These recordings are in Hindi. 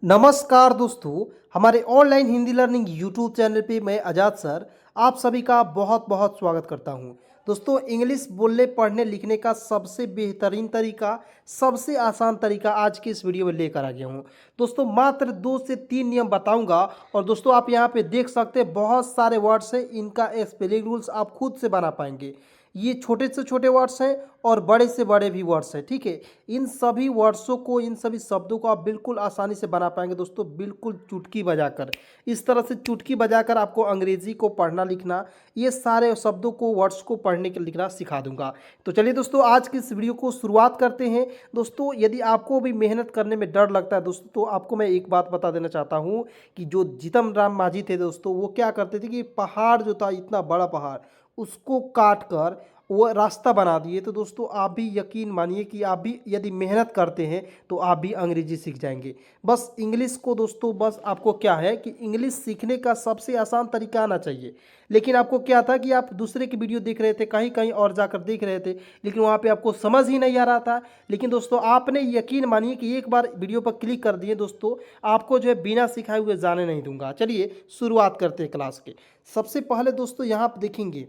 नमस्कार दोस्तों, हमारे online Hindi learning YouTube channel पे मैं आज़ाद सर आप सभी का बहुत बहुत स्वागत करता हूं। दोस्तों, इंग्लिश बोलने पढ़ने लिखने का सबसे बेहतरीन तरीका, सबसे आसान तरीका आज की इस वीडियो में लेकर आ गया हूं। दोस्तों, मात्र 2 से 3 नियम बताऊंगा और दोस्तों आप यहां पे देख सकते हैं बहुत सारे वर्ड्स हैं, इनका स्पेलिंग रूल्स आप खुद से बना पाएंगे। ये छोटे से छोटे वर्ड्स हैं और बड़े से बड़े भी वर्ड्स हैं, ठीक है। इन सभी वर्ड्सों को, इन सभी शब्दों को आप बिल्कुल आसानी से बना पाएंगे दोस्तों, बिल्कुल चुटकी बजाकर। इस तरह से चुटकी बजाकर आपको अंग्रेजी को पढ़ना लिखना, ये सारे शब्दों को, वर्ड्स को पढ़ने के लिखना सिखा दूंगा। तो चलिए दोस्तों, आज की इस वीडियो को शुरुआत करते हैं। दोस्तों, यदि आपको भी मेहनत करने में डर लगता है दोस्तों, तो आपको मैं एक बात बता देना चाहता हूँ कि जो जीतन राम मांझी थे दोस्तों, वो क्या करते थे कि पहाड़ जो था, इतना बड़ा पहाड़, उसको काट कर वो रास्ता बना दिए। तो दोस्तों, आप भी यकीन मानिए कि आप भी यदि मेहनत करते हैं तो आप भी अंग्रेजी सीख जाएंगे। बस इंग्लिश को दोस्तों, बस आपको क्या है कि इंग्लिश सीखने का सबसे आसान तरीका आना चाहिए। लेकिन आपको क्या था कि आप दूसरे की वीडियो देख रहे थे, कहीं कहीं और जाकर देख रहे थे, लेकिन वहाँ पे आपको समझ ही नहीं आ रहा था। लेकिन दोस्तों, आपने यकीन मानिए कि एक बार वीडियो पर क्लिक कर दिए दोस्तों, आपको जो है बिना सिखाए हुए जाने नहीं दूंगा। चलिए शुरुआत करते हैं क्लास के। सबसे पहले दोस्तों यहाँ पर देखेंगे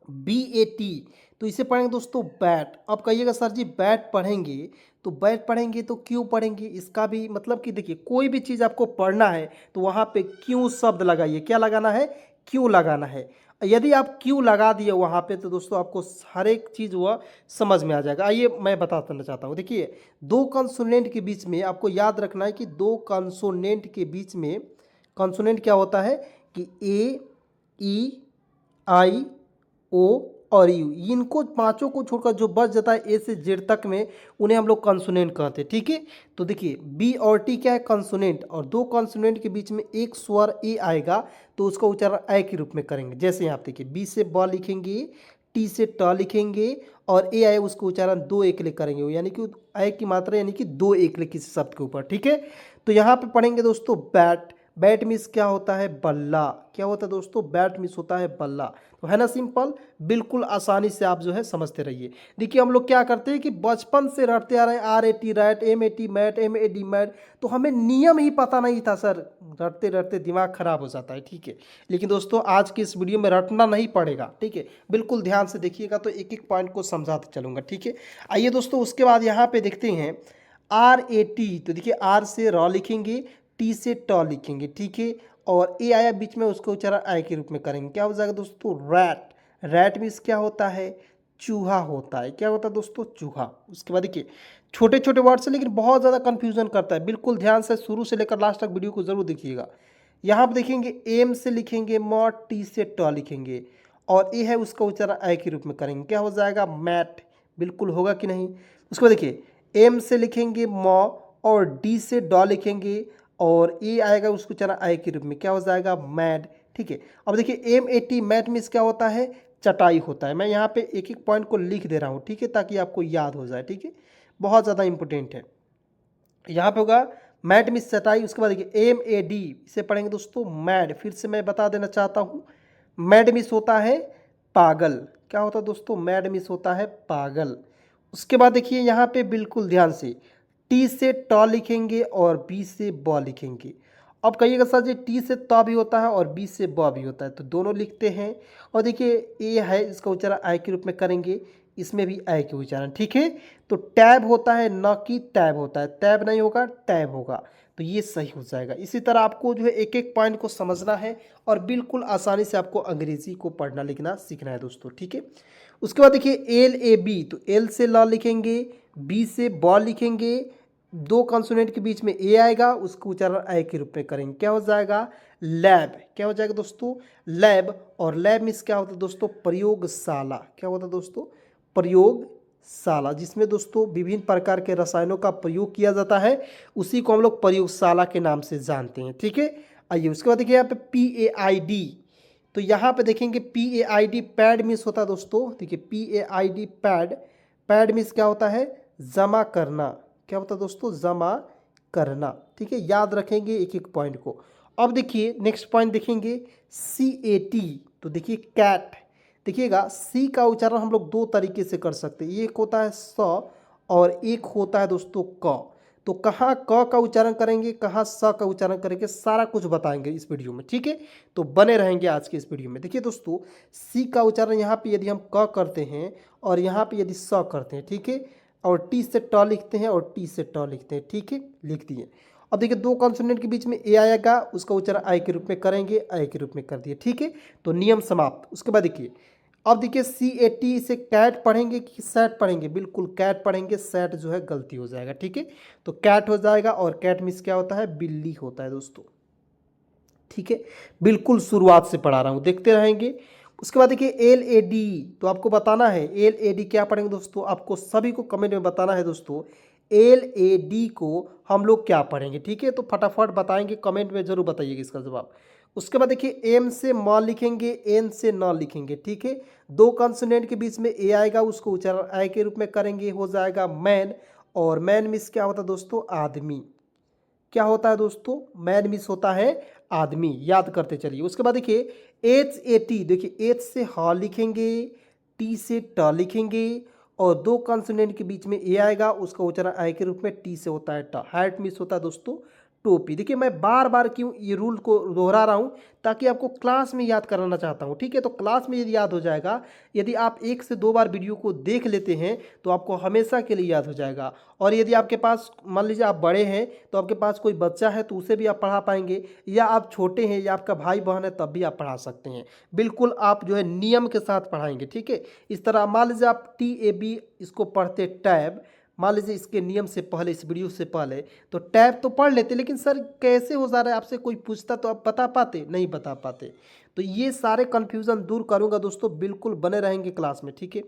BAT, तो इसे पढ़ेंगे दोस्तों बैट। अब कहिएगा सर जी बैट पढ़ेंगे तो बैट पढ़ेंगे तो क्यों पढ़ेंगे, इसका भी मतलब कि देखिए, कोई भी चीज़ आपको पढ़ना है तो वहाँ पे क्यों शब्द लगाइए। क्या लगाना है? क्यों लगाना है। यदि आप क्यों लगा दिए वहाँ पे तो दोस्तों आपको हर एक चीज़ वह समझ में आ जाएगा। आइए मैं बताना चाहता हूँ। देखिए, दो कंसोनेंट के बीच में आपको याद रखना है कि दो कंसोनेंट के बीच में कंसोनेंट क्या होता है कि A, E, I, O और यू, इनको पांचों को छोड़कर जो बच जाता है ए से जेड तक में, उन्हें हम लोग कंसोनेंट कहते हैं, ठीक है। तो देखिए बी और टी क्या है? कंसोनेंट। और दो कंसोनेंट के बीच में एक स्वर ए आएगा तो उसका उच्चारण ए के रूप में करेंगे। जैसे यहाँ देखिए, बी से ब लिखेंगे, टी से ट लिखेंगे और ए आए उसको उच्चारण दो एकले करेंगे, यानी कि ए की मात्रा यानी कि दो एकले किसी शब्द के ऊपर, ठीक है। तो यहाँ पे पढ़ेंगे दोस्तों बैट। बैट मीन्स क्या होता है? बल्ला। क्या होता है दोस्तों? बैट मीन्स होता है बल्ला। तो है ना सिंपल, बिल्कुल आसानी से आप जो है समझते रहिए। देखिए, हम लोग क्या करते हैं कि बचपन से रटते आ रहे हैं, RAT rat, MAT mat, MAD mad, तो हमें नियम ही पता नहीं था सर। रटते रटते दिमाग खराब हो जाता है, ठीक है। लेकिन दोस्तों, आज की इस वीडियो में रटना नहीं पड़ेगा, ठीक है। बिल्कुल ध्यान से देखिएगा तो एक एक पॉइंट को समझाते चलूंगा, ठीक है। आइए दोस्तों, उसके बाद यहाँ पे देखते हैं RAT। तो देखिए, आर से र लिखेंगे, टी से ट लिखेंगे, ठीक है। और ए आया बीच में, उसको उच्चारण आई के रूप में करेंगे। क्या हो जाएगा दोस्तों? रैट। रैट मीन्स क्या होता है? चूहा होता है। क्या होता है दोस्तों? चूहा। उसके बाद देखिए, छोटे छोटे वर्ड से लेकिन बहुत ज़्यादा कंफ्यूजन करता है। बिल्कुल ध्यान से शुरू से लेकर लास्ट तक वीडियो को जरूर देखिएगा। यहाँ पर देखेंगे एम से लिखेंगे म, टी से ट लिखेंगे और ए है उसका उच्चारण आई के रूप में करेंगे। क्या हो जाएगा? मैट। बिल्कुल होगा कि नहीं? उसके बाद देखिए, एम से लिखेंगे म और डी से ड लिखेंगे और ए आएगा उसको चला आई के रूप में। क्या हो जाएगा? मैड, ठीक है। अब देखिए MAT मैट मीन्स क्या होता है? चटाई होता है। मैं यहाँ पे एक एक पॉइंट को लिख दे रहा हूँ, ठीक है, ताकि आपको याद हो जाए, ठीक है। बहुत ज़्यादा इंपॉर्टेंट है। यहाँ पे होगा मैट मीन्स चटाई। उसके बाद देखिए MAD, इसे पढ़ेंगे दोस्तों मैड। फिर से मैं बता देना चाहता हूँ, मैड मीन्स होता है पागल। क्या होता है दोस्तों? मैड मीन्स होता है पागल। उसके बाद देखिए यहाँ पे बिल्कुल ध्यान से, टी से ट लिखेंगे और बी से ब लिखेंगे। अब कहिएगा सर जी टी से त भी होता है और बी से ब भी होता है, तो दोनों लिखते हैं। और देखिए ए है, इसका उच्चारण आई के रूप में करेंगे, इसमें भी आई के उच्चारण, ठीक है। तो टैब होता है, न कि टैब होता है। टैब नहीं होगा, टैब होगा, तो ये सही हो जाएगा। इसी तरह आपको जो है एक एक पॉइंट को समझना है और बिल्कुल आसानी से आपको अंग्रेजी को पढ़ना लिखना सीखना है दोस्तों, ठीक है। उसके बाद देखिए LAB, तो एल से ल लिखेंगे, बी से ब लिखेंगे, दो कंसोनेंट के बीच में ए आएगा, उसको उच्चारण आई के रूप में करेंगे। क्या हो जाएगा? लैब। क्या हो जाएगा दोस्तों? लैब। और लैब मीन्स क्या होता है दोस्तों? प्रयोगशाला। क्या होता है दोस्तों? प्रयोगशाला, जिसमें दोस्तों विभिन्न प्रकार के रसायनों का प्रयोग किया जाता है, उसी को हम लोग प्रयोगशाला के नाम से जानते हैं, ठीक है। आइए उसके बाद देखिए यहाँ पे PAID, तो यहाँ पे देखेंगे PAID पैड मीन्स होता है दोस्तों। देखिए PAID पैड। पैड मीन्स क्या होता है? जमा करना। क्या होता है दोस्तों? जमा करना, ठीक है। याद रखेंगे एक एक पॉइंट को। अब देखिए नेक्स्ट पॉइंट देखेंगे CAT, तो देखिए कैट। देखिएगा, सी का उच्चारण हम लोग दो तरीके से कर सकते हैं, एक होता है स और एक होता है दोस्तों क। तो कहाँ क का उच्चारण करेंगे, कहाँ स का उच्चारण करेंगे, सारा कुछ बताएंगे इस वीडियो में, ठीक है। तो बने रहेंगे आज के इस वीडियो में। देखिए दोस्तों, सी का उच्चारण यहाँ पे यदि हम क करते हैं और यहाँ पे यदि स करते हैं, ठीक है, और टी से ट लिखते हैं और टी से ट लिखते हैं, ठीक है, लिख दिए। अब देखिए दो कॉन्सोनेंट के बीच में ए आएगा, उसका उच्चारण आई के रूप में करेंगे, आई के रूप में कर दिए, ठीक है। तो नियम समाप्त। उसके बाद देखिए, अब देखिए सी ए टी से कैट पढ़ेंगे कि सैट पढ़ेंगे, बिल्कुल कैट पढ़ेंगे, सैट जो है गलती हो जाएगा, ठीक है। तो कैट हो जाएगा और कैट मीन्स क्या होता है, बिल्ली होता है दोस्तों, ठीक है। बिल्कुल शुरुआत से पढ़ा रहा हूँ, देखते रहेंगे। उसके बाद देखिए एल ए डी, तो आपको बताना है एल ए डी क्या पढ़ेंगे दोस्तों, आपको सभी को कमेंट में बताना है दोस्तों, एल ए डी को हम लोग क्या पढ़ेंगे, ठीक है। तो फटाफट बताएंगे, कमेंट में जरूर बताइएगा इसका जवाब। उसके बाद देखिए एम से म लिखेंगे, एन से न लिखेंगे, ठीक है। दो कॉन्सोनेंट के बीच में ए आएगा, उसको उच्चारण आई के रूप में करेंगे, हो जाएगा मैन। और मैन मीन्स क्या होता है दोस्तों, आदमी। क्या होता है दोस्तों, मैन मीन्स होता है आदमी, याद करते चलिए। उसके बाद देखिए एच ए टी, देखिए एच से ह लिखेंगे, टी से ट लिखेंगे और दो कॉन्सोनेंट के बीच में ए आएगा, उसका उच्चारण आई के रूप में, टी से होता है ट। हैट मीन्स होता है दोस्तों टोपी। देखिए मैं बार बार क्यों ये रूल को दोहरा रहा हूँ, ताकि आपको क्लास में याद कराना चाहता हूँ, ठीक है। तो क्लास में यदि याद हो जाएगा, यदि आप 1 से 2 बार वीडियो को देख लेते हैं तो आपको हमेशा के लिए याद हो जाएगा। और यदि आपके पास मान लीजिए आप बड़े हैं तो आपके पास कोई बच्चा है तो उसे भी आप पढ़ा पाएंगे, या आप छोटे हैं या आपका भाई बहन है तब भी आप पढ़ा सकते हैं। बिल्कुल आप जो है नियम के साथ पढ़ाएंगे, ठीक है। इस तरह मान लीजिए आप टी ए बी इसको पढ़ते टैब, मान लीजिए इसके नियम से पहले, इस वीडियो से पहले, तो टैब तो पढ़ लेते, लेकिन सर कैसे हो जा रहा है, आपसे कोई पूछता तो आप बता पाते, नहीं बता पाते। तो ये सारे कन्फ्यूज़न दूर करूंगा दोस्तों, बिल्कुल बने रहेंगे क्लास में, ठीक है।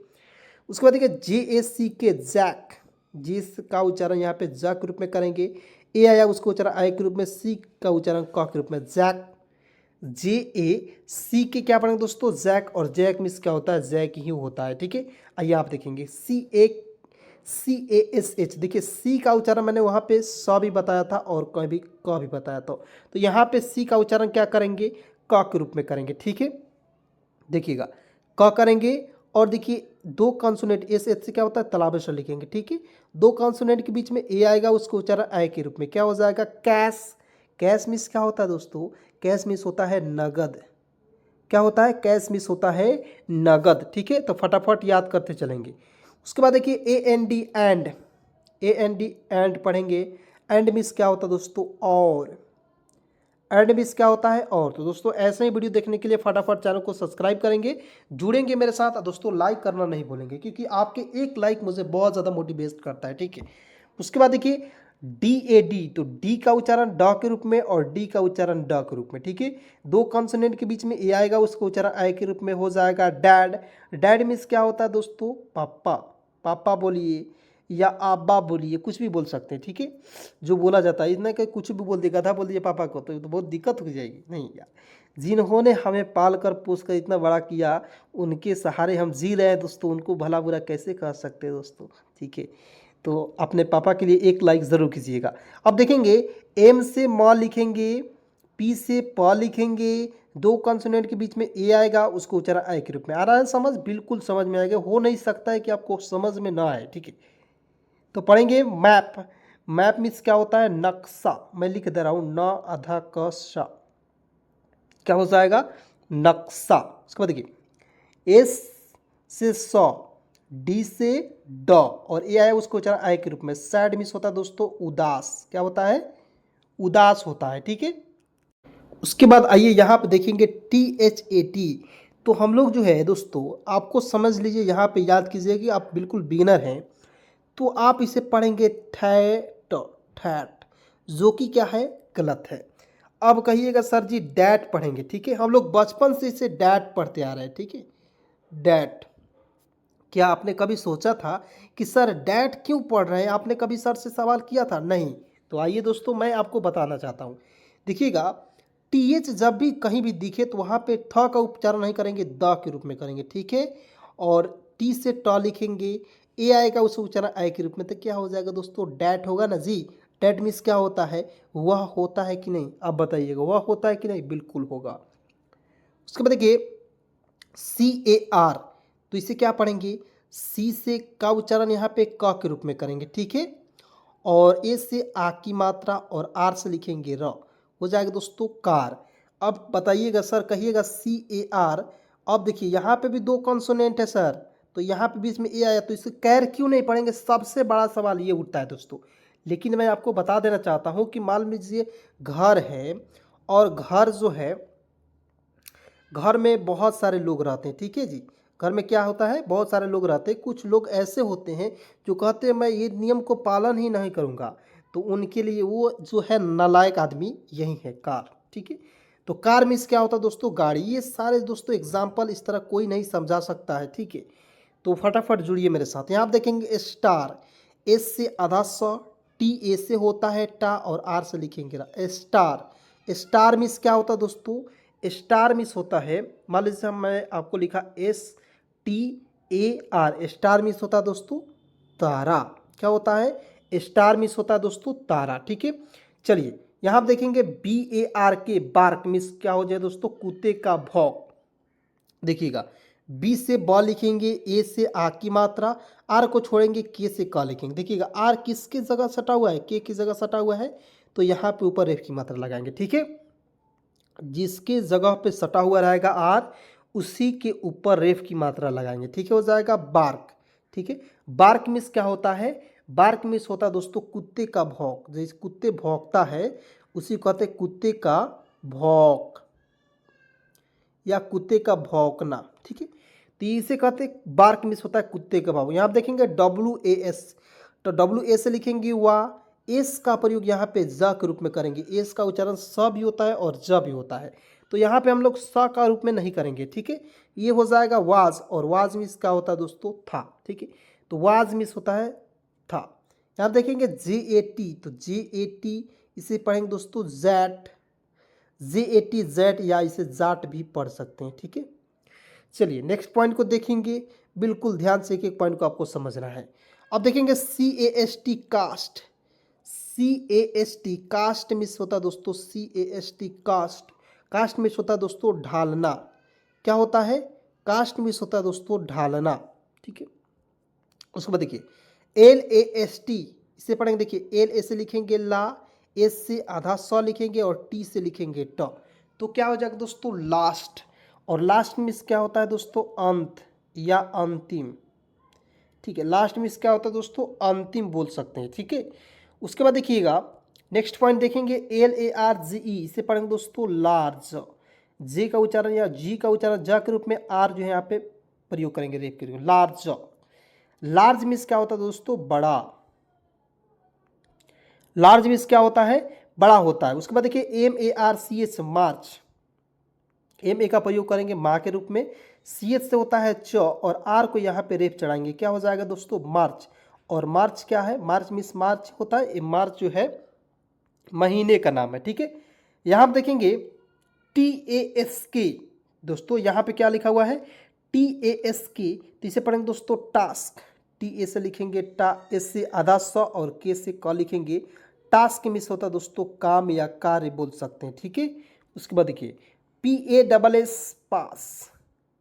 उसके बाद देखिए जे ए सी के जैक, जिस का उच्चारण यहाँ पे जैक के रूप में करेंगे, ए आया उसको उच्चारण आई के रूप में, सी का उच्चारण क के रूप में, जैक। जे ए सी के क्या पढ़ेंगे दोस्तों, जैक। और जैक मीन्स क्या होता है, जैक ही होता है, ठीक है। आइए आप देखेंगे सी ए एस एच, देखिए सी का उच्चारण मैंने वहाँ पे स भी बताया था और क भी बताया था। तो यहाँ पे सी का उच्चारण क्या करेंगे, क के रूप में करेंगे, ठीक है। देखिएगा क करेंगे और देखिए दो कॉन्सोनेंट एस एच से क्या होता है, तलाबश लिखेंगे, ठीक है। दो कॉन्सोनेंट के बीच में ए आएगा, उसको उच्चारण आई के रूप में, क्या हो जाएगा, कैश। कैश मीन्स क्या होता है दोस्तों, कैश मीन्स होता है नगद। क्या होता है, कैश मीन्स होता है नगद, ठीक है। तो फटाफट याद करते चलेंगे। उसके बाद देखिए A N D and, A N D and पढ़ेंगे। एंड मीन्स क्या होता है दोस्तों, और। एंड मीन्स क्या होता है, और। तो दोस्तों ऐसे ही वीडियो देखने के लिए फटाफट चैनल को सब्सक्राइब करेंगे, जुड़ेंगे मेरे साथ। दोस्तों लाइक करना नहीं भूलेंगे, क्योंकि आपके एक लाइक मुझे बहुत ज़्यादा मोटिवेट करता है, ठीक है। उसके बाद देखिए डी ए डी, तो डी का उच्चारण ड के रूप में और डी का उच्चारण ड के रूप में, ठीक है। दो कॉन्सोनेंट के बीच में ए आएगा, उसका उच्चारण आई के रूप में, हो जाएगा डैड। डैड मीन्स क्या होता है दोस्तों, पापा। पापा बोलिए या आबा बोलिए, कुछ भी बोल सकते हैं, ठीक है। जो बोला जाता है, इतना कि कुछ भी बोल दिए, गधा बोल दिए पापा को, तो बहुत दिक्कत हो जाएगी। नहीं यार, जिन्होंने हमें पाल कर पोस कर इतना बड़ा किया, उनके सहारे हम जी रहे हैं दोस्तों, उनको भला बुरा कैसे कह सकते हैं दोस्तों, ठीक है। तो अपने पापा के लिए एक लाइक ज़रूर कीजिएगा। अब देखेंगे एम से म लिखेंगे, पी से प लिखेंगे, दो कॉन्सोनेंट के बीच में ए आएगा, उसको उच्चारण आई के रूप में। आ रहा है समझ, बिल्कुल समझ में आएगा, हो नहीं सकता है कि आपको समझ में ना आए, ठीक है। तो पढ़ेंगे मैप। मैप मीन्स क्या होता है, नक्शा। मैं लिख दे रहा हूँ, न अधा क श, क्या हो जाएगा, नक्शा। उसके बाद देखिए एस से स, डी से ड और ए आया, उसको उच्चारण आई के रूप में। सैड मीन्स होता है दोस्तों उदास। क्या होता है, उदास होता है, ठीक है। उसके बाद आइए यहाँ पे देखेंगे टी एच ए टी। तो हम लोग जो है दोस्तों, आपको समझ लीजिए, यहाँ पे याद कीजिए कि आप बिल्कुल बिगिनर हैं, तो आप इसे पढ़ेंगे ठैट, ठैट, जो कि क्या है, गलत है। अब कहिएगा सर जी डैट पढ़ेंगे, ठीक है। हम लोग बचपन से इसे डैट पढ़ते आ रहे हैं, ठीक है, डैट। क्या आपने कभी सोचा था कि सर डैट क्यों पढ़ रहे हैं, आपने कभी सर से सवाल किया था, नहीं। तो आइए दोस्तों मैं आपको बताना चाहता हूँ। देखिएगा टी एच जब भी कहीं भी दिखे तो वहाँ पे थ का उच्चारण नहीं करेंगे, द के रूप में करेंगे, ठीक है। और टी से ट लिखेंगे, ए आएगा, उसे उच्चारण आई के रूप में, तो क्या हो जाएगा दोस्तों, डैट होगा ना जी। डैट मीन्स क्या होता है, वह होता है कि नहीं, आप बताइएगा, वह होता है कि नहीं, बिल्कुल होगा। उसके बाद देखिए सी ए आर, तो इसे क्या पढ़ेंगे, सी से का उच्चारण यहाँ पे क के रूप में करेंगे, ठीक है। और ए से आ की मात्रा और आर से लिखेंगे र, हो जाएगा दोस्तों कार। अब बताइएगा सर, कहिएगा CAR। अब देखिए यहाँ पे भी दो कॉन्सोनेंट है सर, तो यहाँ पे बीच में ए आया तो इसे कैर क्यों नहीं पढ़ेंगे, सबसे बड़ा सवाल ये उठता है दोस्तों। लेकिन मैं आपको बता देना चाहता हूँ कि मान लीजिए घर है, और घर जो है, घर में बहुत सारे लोग रहते हैं, ठीक है जी। घर में क्या होता है, बहुत सारे लोग रहते हैं। कुछ लोग ऐसे होते हैं जो कहते हैं मैं ये नियम को पालन ही नहीं करूँगा, तो उनके लिए वो जो है नालायक आदमी यही है, कार, ठीक है। तो कार मीन्स क्या होता है दोस्तों, गाड़ी। ये सारे दोस्तों एग्जाम्पल इस तरह कोई नहीं समझा सकता है, ठीक है। तो फटाफट जुड़िए मेरे साथ। यहाँ आप देखेंगे स्टार, एस से आधा सौ, टी ए से होता है टा, और आर से लिखेंगे रा, स्टार। स्टार मीन्स क्या होता है दोस्तों, स्टार मिस होता है, मान लीजिए मैं आपको लिखा STAR, स्टार मिस होता है दोस्तों तारा। क्या होता है, स्टार मिस होता है दोस्तों तारा, ठीक है। चलिए यहाँ आप देखेंगे BARK, बार्क मिस क्या हो जाए दोस्तों, कुत्ते का भौंक। देखिएगा बी से ब लिखेंगे, ए से आ की मात्रा, आर को छोड़ेंगे, के से क लिखेंगे। देखिएगा आर किसकी जगह सटा हुआ है, के की जगह सटा हुआ है, तो यहाँ पे ऊपर रेफ की मात्रा लगाएंगे, ठीक है। जिसके जगह पे सटा हुआ रहेगा आर, उसी के ऊपर रेफ की मात्रा लगाएंगे, ठीक है। हो जाएगा बार्क, ठीक है। बार्क मिस क्या होता है, बार्क मिस होता है दोस्तों कुत्ते का भौंक। जिस कुत्ते भौंकता है उसी को कहते हैं कुत्ते का भौंक या कुत्ते का भौंकना, ठीक है। तो इसे कहते हैं बार्क मिस होता है कुत्ते का भौंक। यहाँ आप देखेंगे WAS, तो WA से लिखेंगे वाह, एस का प्रयोग यहाँ पे ज के रूप में करेंगे। एस का उच्चारण स भी होता है और ज भी होता है, तो यहाँ पे हम लोग स का रूप में नहीं करेंगे, ठीक है। ये हो जाएगा वाज, और वाज मिस क्या होता है दोस्तों था, ठीक है। तो वाज मिस होता है था। यहाँ देखेंगे JAT, तो JAT इसे पढ़ेंगे दोस्तों जैट, JAT या इसे जाट भी पढ़ सकते हैं, ठीक है। चलिए नेक्स्ट पॉइंट को देखेंगे, बिल्कुल ध्यान से एक एक पॉइंट को आपको समझना है। अब देखेंगे CAST, cast. CAST, cast miss होता है दोस्तों, CAST कास्ट। कास्ट मिस होता है दोस्तों ढालना। क्या होता है, कास्ट मिस होता है दोस्तों ढालना, ठीक है। उसके बाद देखिए LAST, इसे पढ़ेंगे, देखिए LA से लिखेंगे ला, एस से आधा सौ लिखेंगे, और टी से लिखेंगे ट, तो क्या हो जाएगा दोस्तों लास्ट। और लास्ट मिस क्या होता है दोस्तों अंत या अंतिम, ठीक है। लास्ट मिस क्या होता है दोस्तों अंतिम बोल सकते हैं, ठीक है। उसके बाद देखिएगा नेक्स्ट पॉइंट देखेंगे LARGE, इसे पढ़ेंगे दोस्तों लार्ज। जे का उच्चारण या जी का उच्चारण ज के रूप में, आर जो है यहाँ पे प्रयोग करेंगे रेप के रूप में, लार्ज। लार्ज मिस क्या होता है दोस्तों बड़ा, लार्ज मिस क्या होता है बड़ा होता है। उसके बाद देखिए MARCH, मार्च। MA का प्रयोग करेंगे माँ के रूप में, CH से होता है च, और आर को यहाँ पे रेप चढ़ाएंगे, क्या हो जाएगा दोस्तों मार्च। और मार्च क्या है, मार्च मिस मार्च होता है, ये मार्च जो है महीने का नाम है, ठीक है। यहाँ आप देखेंगे TASK, दोस्तों यहाँ पे क्या लिखा हुआ है TASK, तो इसे पढ़ेंगे दोस्तों टास्क। TA से लिखेंगे टा, एस से आधा सौ, और के से क लिखेंगे। टास्क मिस होता है दोस्तों काम या कार्य बोल सकते हैं, ठीक है। उसके बाद देखिए PASS, पास।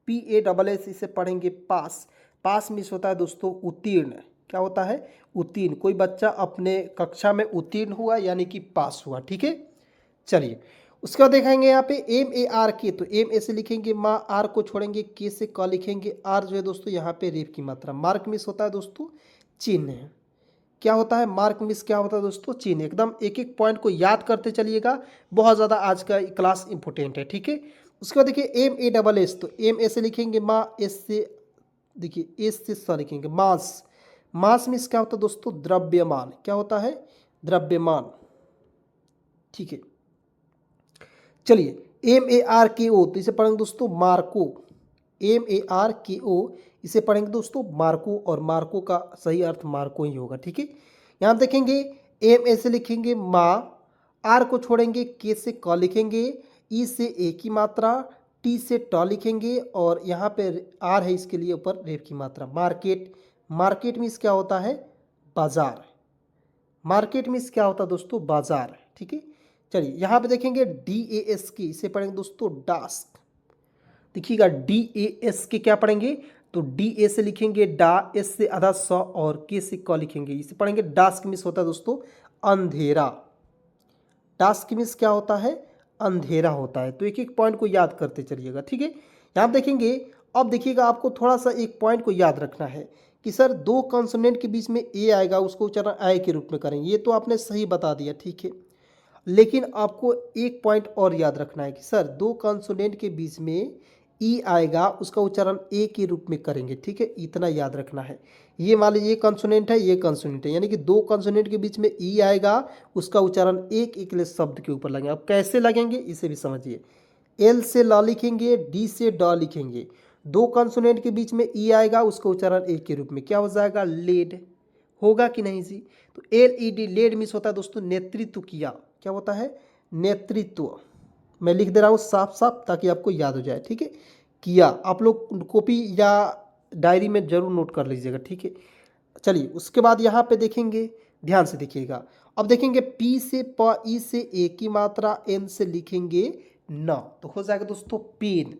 PASS इसे पढ़ेंगे पास। पास मिस होता है दोस्तों उत्तीर्ण। क्या होता है उत्तीर्ण, कोई बच्चा अपने कक्षा में उत्तीर्ण हुआ यानी कि पास हुआ, ठीक है। चलिए उसके बाद देखेंगे यहाँ पे MARK, तो MA से लिखेंगे माँ, आर को छोड़ेंगे, के से क लिखेंगे। आर जो है दोस्तों यहाँ पे रेप की मात्रा। मार्क मिस होता है दोस्तों चिन्ह। क्या होता है मार्क मिस, क्या होता है दोस्तों चिन्ह। एकदम एक एक पॉइंट को याद करते चलिएगा, बहुत ज़्यादा आज का क्लास इंपॉर्टेंट है, ठीक है। उसके बाद देखिए MASS, तो MA से लिखेंगे माँ, एस से देखिए एस से स लिखेंगे मास। मास मिस क्या होता है दोस्तों द्रव्यमान। क्या होता है द्रव्यमान, ठीक है। चलिए MARKO, तो इसे पढ़ेंगे दोस्तों मार्को। MARKO इसे पढ़ेंगे दोस्तों मार्को, और मार्को का सही अर्थ मार्को ही होगा, ठीक है। यहाँ देखेंगे MA से लिखेंगे माँ, आर को छोड़ेंगे, के से क लिखेंगे, ई से ए की मात्रा, टी से ट लिखेंगे, और यहाँ पे आर है इसके लिए ऊपर रेप की मात्रा। मार्केट, मार्केट मीन्स क्या होता है बाजार। मार्केट मीन्स क्या होता है दोस्तों बाजार, ठीक है। चलिए यहाँ पे देखेंगे DASK, इसे पढ़ेंगे दोस्तों डास्क। देखिएगा DASK क्या पढ़ेंगे तो डी ए से लिखेंगे डा, एस से आधा स और के से क लिखेंगे। इसे पढ़ेंगे डास्क मिस होता है दोस्तों अंधेरा। डास्क मिस क्या होता है? अंधेरा होता है। तो एक एक पॉइंट को याद करते चलिएगा, ठीक है। यहाँ देखेंगे, अब देखिएगा आपको थोड़ा सा एक पॉइंट को याद रखना है कि सर दो कॉन्सोनेंट के बीच में ए आएगा, उसको उच्चारण आय के रूप में करेंगे। ये तो आपने सही बता दिया, ठीक है। लेकिन आपको एक पॉइंट और याद रखना है कि सर दो कॉन्सोनेंट के बीच में ई आएगा, उसका उच्चारण ए के रूप में करेंगे, ठीक है। इतना याद रखना है। ये मान लीजिए ये कॉन्सोनेंट है, ये कॉन्सोनेंट है, यानी कि दो कॉन्सोनेंट के बीच में ई आएगा, उसका उच्चारण एक एक शब्द के ऊपर लगेंगे। अब कैसे लगेंगे इसे भी समझिए। एल से ला लिखेंगे, डी से ड लिखेंगे। दो कॉन्सोनेंट के बीच में ई आएगा, उसका उच्चारण एक के रूप में क्या हो जाएगा? लेड। होगा कि नहीं जी? तो L E D led miss होता है दोस्तों नेतृत्व किया। क्या होता है? नेतृत्व। मैं लिख दे रहा हूँ साफ साफ ताकि आपको याद हो जाए, ठीक है। किया, आप लोग कॉपी या डायरी में जरूर नोट कर लीजिएगा, ठीक है। चलिए उसके बाद यहाँ पे देखेंगे, ध्यान से देखिएगा। अब देखेंगे पी से प, ई से ए की मात्रा, एन से लिखेंगे न, तो हो जाएगा दोस्तों पेन।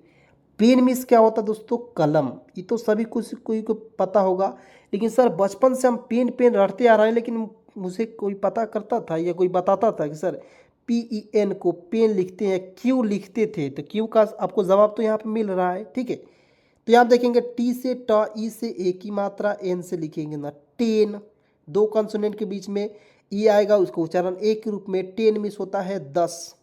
पेन मीन्स क्या होता है दोस्तों? कलम। ये तो सभी कुछ कोई को पता होगा, लेकिन सर बचपन से हम पेन पेन रटते आ रहे हैं, लेकिन मुझे कोई पता करता था या कोई बताता था कि सर पी ई एन को पेन लिखते हैं, क्यों लिखते थे? तो क्यों का आपको जवाब तो यहाँ पे मिल रहा है, ठीक है। तो यहाँ देखेंगे टी से ट, ई से ए की मात्रा, एन से लिखेंगे ना टेन। दो कॉन्सोनेंट के बीच में ई आएगा, उसको उच्चारण एक के रूप में टेन मिस होता है 10।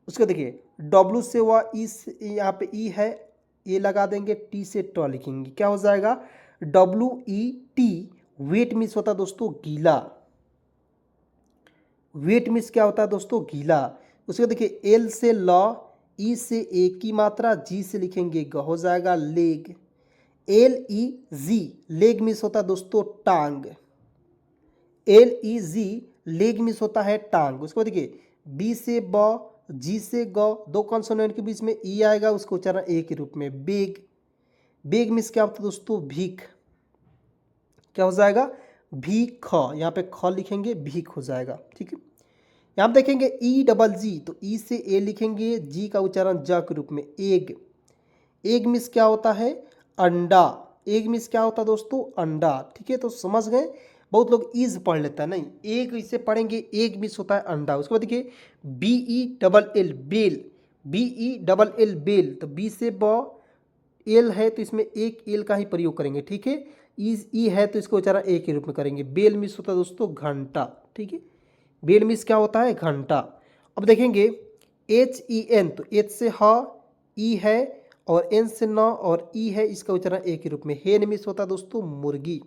उसका देखिए डब्लू से वह ई, यहाँ पे ई है, ए लगा देंगे, टी से ट लिखेंगे, क्या हो जाएगा? W E T. Wet miss होता है दोस्तों गीला। वेट मिस क्या होता है दोस्तों? गीला। उसके देखिए एल से ल, ई से ए की मात्रा, जी से लिखेंगे ग, हो जाएगा लेग। एल ई जी लेग मिस होता है दोस्तों टांग। एल ई जी लेग मिस होता है टांग। उसके बाद देखिए बी से ब, जी से ग, दो कॉन्सोनेंट के बीच में ई आएगा, उसको उच्चारण ए के रूप में बेग। बेग मिस क्या होता है दोस्तों? भीख। क्या हो जाएगा? भीख। यहाँ पे ख लिखेंगे, भीख हो जाएगा, ठीक है। यहाँ पे देखेंगे ई डबल जी, तो ई से ए लिखेंगे, जी का उच्चारण ज के रूप में एग। एग मिस क्या होता है? अंडा। एग मिस क्या होता है दोस्तों? अंडा, ठीक है। तो समझ गए। बहुत लोग ईज पढ़ लेता है, नहीं, एग इसे पढ़ेंगे, एग मिस होता है अंडा। उसके बाद देखिए B E double L bell, B E double L bell, तो बी से ब, एल है तो इसमें एक एल का ही प्रयोग करेंगे, ठीक है। ई है तो इसको उच्चारण ए के रूप में करेंगे। बेल मिस होता है दोस्तों घंटा, ठीक है। बेल मिस क्या होता है? घंटा। अब देखेंगे एच ई एन, तो एच से ह, ई है और एन से न और ई है, इसका उच्चारण ए के रूप में हेन मिस होता है दोस्तों मुर्गी।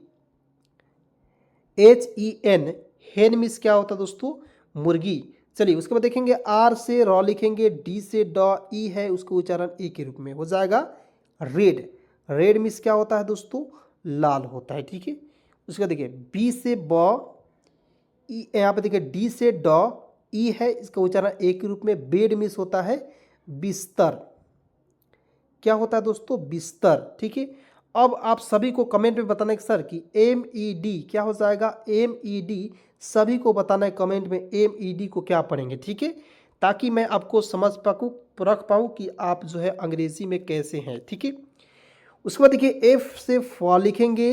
एच ई एन, हेन मिस क्या होता है दोस्तों? मुर्गी। चलिए उसके बाद देखेंगे आर से र लिखेंगे, डी से ड, ई है, उसको उच्चारण ए के रूप में हो जाएगा रेड। रेड मिस क्या होता है दोस्तों? लाल होता है, ठीक है। उसके बाद देखिए बी से ब, ई, यहाँ पे देखिए डी से ड, ई है, इसका उच्चारण ए के रूप में बेड मिस होता है बिस्तर। क्या होता है दोस्तों? बिस्तर, ठीक है। अब आप सभी को कमेंट में बताना है सर कि एम ई डी क्या हो जाएगा? एम ई डी सभी को बताना है कमेंट में एम ई डी को क्या पढ़ेंगे, ठीक है, ताकि मैं आपको समझ पाऊँ, रख पाऊँ कि आप जो है अंग्रेजी में कैसे हैं, ठीक है। उसके बाद देखिए एफ से फ लिखेंगे,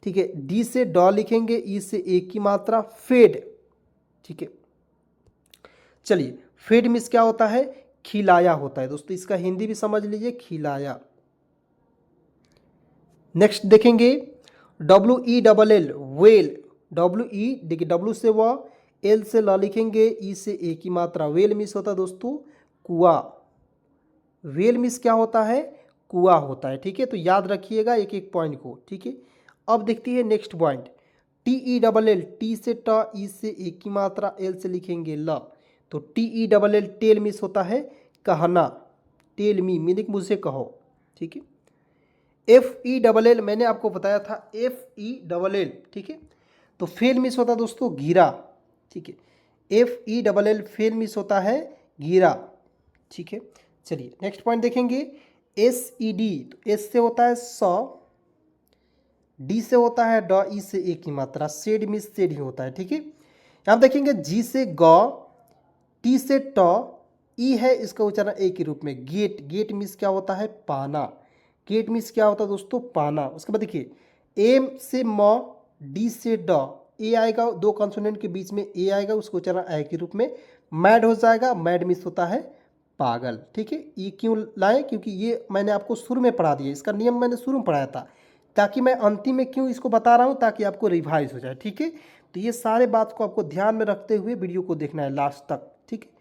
ठीक है, डी से ड लिखेंगे, ई से ए की मात्रा फेड, ठीक है। चलिए फेड मिस क्या होता है? खिलाया होता है दोस्तों, इसका हिंदी भी समझ लीजिए, खिलाया। नेक्स्ट देखेंगे W E double L well, W E देखिए डब्ल्यू से वह, एल से ल लिखेंगे, ई से ए की मात्रा, वेल मिस होता है दोस्तों कुआ। वेल मिस क्या होता है? कुआ होता है, ठीक है। तो याद रखिएगा एक एक पॉइंट को, ठीक है। अब देखती है next point T E double L, T से ट, ई से ए की मात्रा, एल से लिखेंगे ल, तो T E double L tell मिस होता है कहना। टेल मी मीनिंग मुझसे कहो, ठीक है। एफ ई डबल एल मैंने आपको बताया था एफ ई डबल एल, ठीक है। तो फेल मिस होता है दोस्तों गिरा, ठीक है। F E double L fail miss होता है गिरा, ठीक है। चलिए नेक्स्ट पॉइंट देखेंगे एस ई डी, तो एस से होता है सौ, डी से होता है ड, ई से ए की मात्रा, सेड मिस सेड ही होता है, ठीक है। यहाँ देखेंगे जी से ग, टी से ट, ई है, इसका उच्चारण ए के रूप में गेट। गेट मिस क्या होता है? पाना। गेट मीन्स क्या होता है दोस्तों, पाना। उसके बाद देखिए एम से म, डी से ड, ए आएगा, दो कॉन्सोनेंट के बीच में ए आएगा, उसको उच्चारण ऐ के रूप में। मैड हो जाएगा, मैड मीन्स होता है पागल। ठीक है, ये क्यों लाए, क्योंकि ये मैंने आपको शुरू में पढ़ा दिया, इसका नियम मैंने शुरू में पढ़ाया था, ताकि मैं अंतिम में क्यों इसको बता रहा हूँ, ताकि आपको रिवाइज हो जाए। ठीक है, तो ये सारे बात को आपको ध्यान में रखते हुए वीडियो को देखना है लास्ट तक। ठीक है,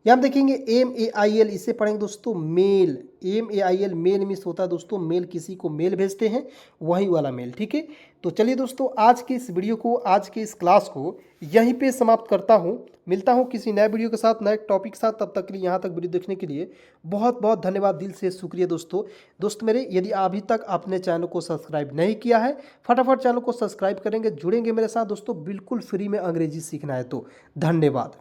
यहाँ हम देखेंगे एम ए आई एल, इसे पढ़ेंगे दोस्तों mail. M A I L mail means होता है दोस्तों मेल, किसी को मेल भेजते हैं वही वाला मेल। ठीक है, तो चलिए दोस्तों आज के इस वीडियो को, आज के इस क्लास को यहीं पे समाप्त करता हूँ। मिलता हूँ किसी नए वीडियो के साथ, नए टॉपिक के साथ। तब तक के लिए यहाँ तक वीडियो देखने के लिए बहुत बहुत धन्यवाद, दिल से शुक्रिया दोस्तों। दोस्त मेरे, यदि अभी तक आपने चैनल को सब्सक्राइब नहीं किया है, फटाफट चैनल को सब्सक्राइब करेंगे, जुड़ेंगे मेरे साथ दोस्तों। बिल्कुल फ्री में अंग्रेजी सीखना है तो धन्यवाद।